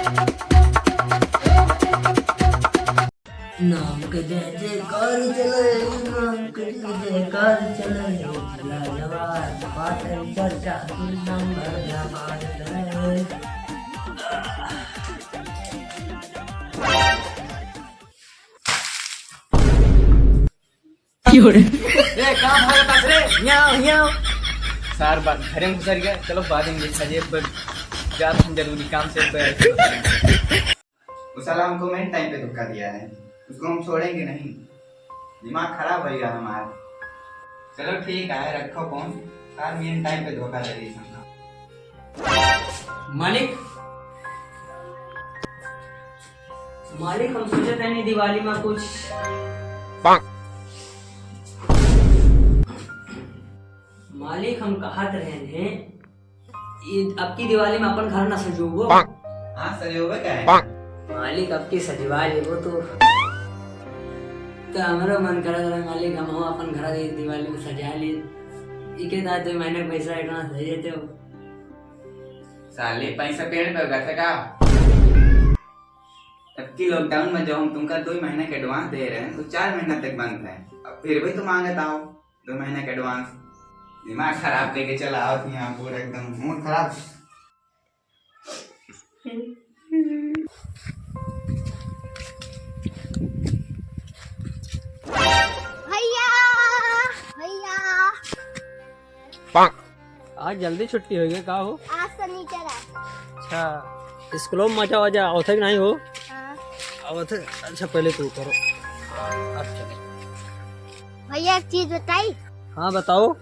नाम के जय जयकार चले, नाम के जय जयकार चले, जिला जवान पाटन चर्चा सुनम भरना मारत रे कहाँ भागता रे? यहाँ सार बात घरे में घुसर गया। चलो बाद में देखा जाए, पर जात हम जरूरी काम से उस साला हमको मेन टाइम पे धोखा दिया है, उसको हम छोड़ेंगे नहीं। दिमाग खराब हो गया हमारा। चलो ठीक है, रखो फोन। यार मेन टाइम पे धोखा दे दी मालिक। मालिक हम सोचे थे नहीं दिवाली में कुछ मालिक हम कहत रहे हैं अब की दिवाली में अपन घर ना सजोगो। हाँ सजोगे क्या है? मालिक अब की सजवा लेगो तो हमारा मन करा था मालिक हम अपन घर दिवाली में सजा ले। इके साथ 2 महीने का पैसा एडवांस दे देते हो। साले पैसा पेड़ पे उगा था। अब की लॉकडाउन में जो हम तुमका 2 महीने के एडवांस दे रहे हैं तो 4 महीना तक बंद है, अब फिर भी तुम मांगता हो 2 महीने का एडवांस। दिमाग खराब करके चला आओ थी यहाँ, पूरा एकदम मूड खराब। भैया भैया आज जल्दी छुट्टी हो गई का हो? आज शनिचर है। अच्छा स्कूलों में मजा वजा आवत है नहीं हो? हाँ। आवत है। अच्छा पहले तू करो। अच्छा भैया एक चीज बताई। हाँ बताओ।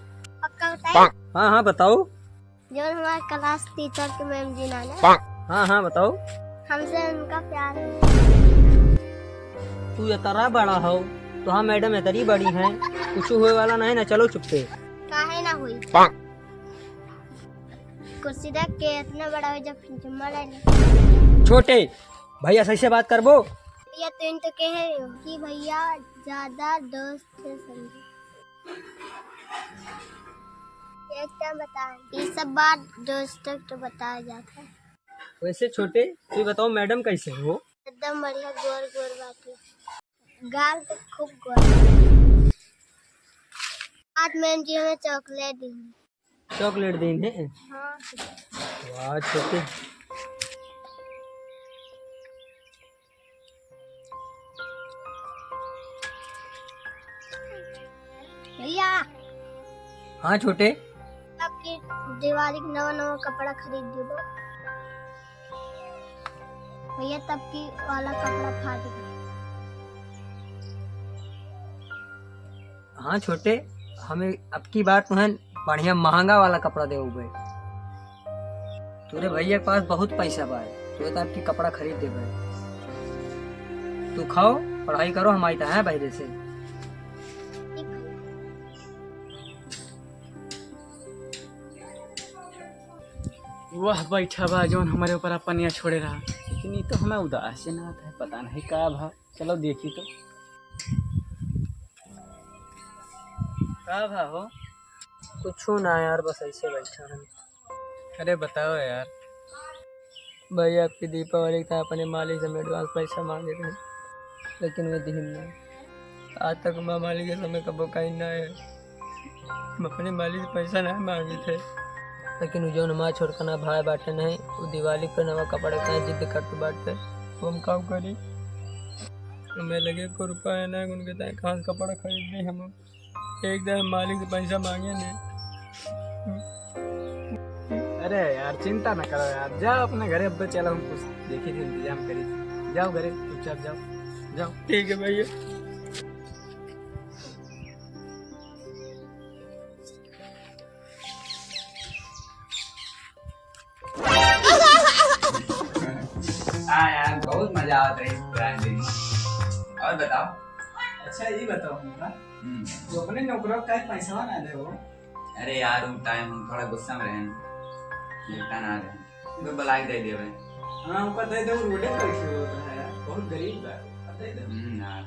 पक्का बताई। हाँ हाँ बताओ। जो हमारे क्लास टीचर के मैम जी ना हाँ हाँ बताओ। हमसे उनका प्यार है। तू इतना बड़ा हो तो हाँ मैडम इतनी बड़ी है, कुछ हुए वाला नहीं ना। चलो चुप से। काहे ना हुई। कुर्सी रख के इतना बड़ा हो जब चुम्मा ले। छोटे भैया सही से बात करबो। भैया तुम तो कह रहे हो कि भैया ज्यादा दोस्त से समझो। एक टाइम बता, ये सब बात दोस्त तक तो बताया जाता है। वैसे छोटे तू बताओ मैडम कैसे हो? एकदम बढ़िया, गोर गोर बाकी, गाल तो खूब गोर। आज मैम जी हमें चॉकलेट दी। चॉकलेट दी है? हाँ। वाह छोटे। भैया हाँ छोटे। आपकी दिवाली का नवा कपड़ा खरीद दो भैया, तब की वाला कपड़ा फाट गया। हाँ छोटे हमें अब की बार तुम्हें बढ़िया महंगा वाला कपड़ा दे हुए। तुरे भैया के पास बहुत पैसा बा, तो आपकी कपड़ा खरीद दे। तू खाओ पढ़ाई करो, हम आई है बाहर से। वह बैठा बा जौन हमारे ऊपर अपन छोड़े रहा, लेकिन ये तो हमें उदास से ना था, पता नहीं का भा। चलो देखी तो का भा हो। कुछ ना यार, बस ऐसे बैठा है। अरे बताओ यार। भैया आपकी दीपावली था अपने मालिक से एडवांस पैसा मांगे थे, लेकिन वे दिन नहीं। आज तक मैं मालिक के समय कबो कहीं ना है। हम अपने मालिक से पैसा नहीं मांगे थे, लेकिन जो नमाज छोड़कर ना भाई बाटे नहीं, वो दिवाली पर नवा कपड़े का जिद करते बाटे। वो हम काम करी, हमें लगे को रुपया है ना, उनके तय कहाँ से कपड़ा खरीद दे। हम एकदम मालिक से पैसा मांगे नहीं। अरे यार चिंता न करो यार, जाओ अपने घरे। अब चलो हम कुछ देखी थी, इंतजाम करी। जाओ घरे चुपचाप जाओ। जाओ ठीक है भैया। हाँ यार बहुत मजा आता है इस पुराने दिन। और बताओ। अच्छा ये बताओ जो अपने नौकरों का पैसा ना दे वो। अरे यार उन टाइम हम थोड़ा गुस्सा में रहे, निपटा ना रहे तो बलाई दे दिए भाई। हाँ पता है, रोडे पर क्यों होता है यार, बहुत गरीब है पता है। यार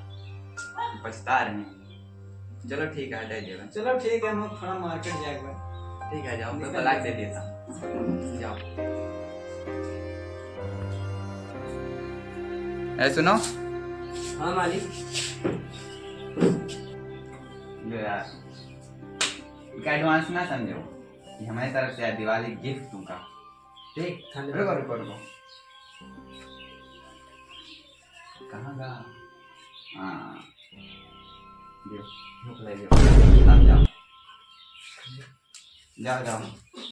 पछता रहे हैं। चलो ठीक है हटा दिए। चलो ठीक है, हम थोड़ा मार्केट जाएगा। ठीक है जाओ, मैं बलाई दे देता। जाओ। अरे सुनो हाँ मालिक। लो यार, इसका एडवांस ना समझो, ये हमारी तरफ से दिवाली गिफ्ट दूंगा। ठीक, रुको रुको रुको, कहाँ गया? हाँ, अब जाओ जाओ जाओ।